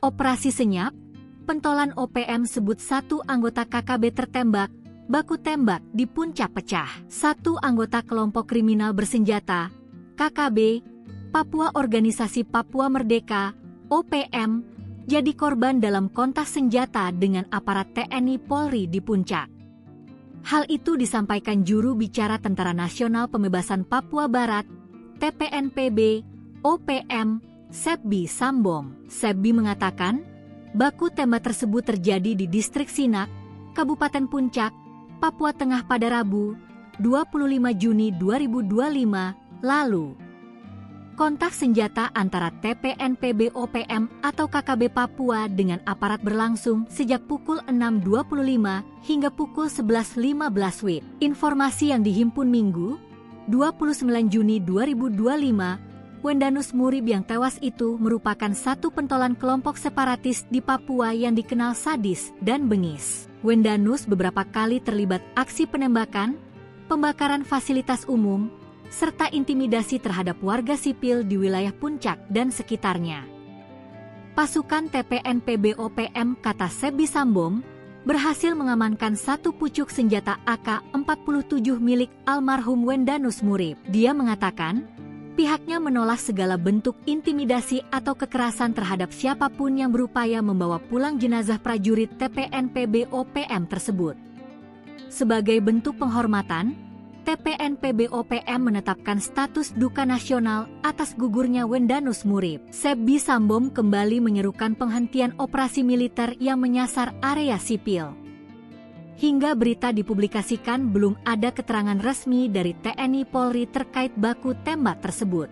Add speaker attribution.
Speaker 1: Operasi Senyap, pentolan OPM sebut 1 anggota KKB tertembak, baku tembak di Puncak pecah. 1 anggota kelompok kriminal bersenjata, KKB, Papua Organisasi Papua Merdeka, OPM, jadi korban dalam kontak senjata dengan aparat TNI Polri di Puncak. Hal itu disampaikan juru bicara Tentara Nasional Pembebasan Papua Barat, TPNPB, OPM, Sebbi Sambom. Sebbi mengatakan, baku tembak tersebut terjadi di Distrik Sinak, Kabupaten Puncak, Papua Tengah pada Rabu, 25 Juni 2025, lalu. Kontak senjata antara TPNPB OPM atau KKB Papua dengan aparat berlangsung sejak pukul 6.25 hingga pukul 11.15 WIB. Informasi yang dihimpun Minggu, 29 Juni 2025, Wendanus Murib yang tewas itu merupakan 1 pentolan kelompok separatis di Papua yang dikenal sadis dan bengis. Wendanus beberapa kali terlibat aksi penembakan, pembakaran fasilitas umum, serta intimidasi terhadap warga sipil di wilayah Puncak dan sekitarnya. Pasukan TPNPB OPM, kata Sebbi Sambom, berhasil mengamankan 1 pucuk senjata AK-47 milik almarhum Wendanus Murib. Dia mengatakan, pihaknya menolak segala bentuk intimidasi atau kekerasan terhadap siapapun yang berupaya membawa pulang jenazah prajurit TPNPB OPM tersebut. Sebagai bentuk penghormatan, TPNPB OPM menetapkan status duka nasional atas gugurnya Wendanus Murib. Sebbi Sambom kembali menyerukan penghentian operasi militer yang menyasar area sipil. Hingga berita dipublikasikan belum ada keterangan resmi dari TNI Polri terkait baku tembak tersebut.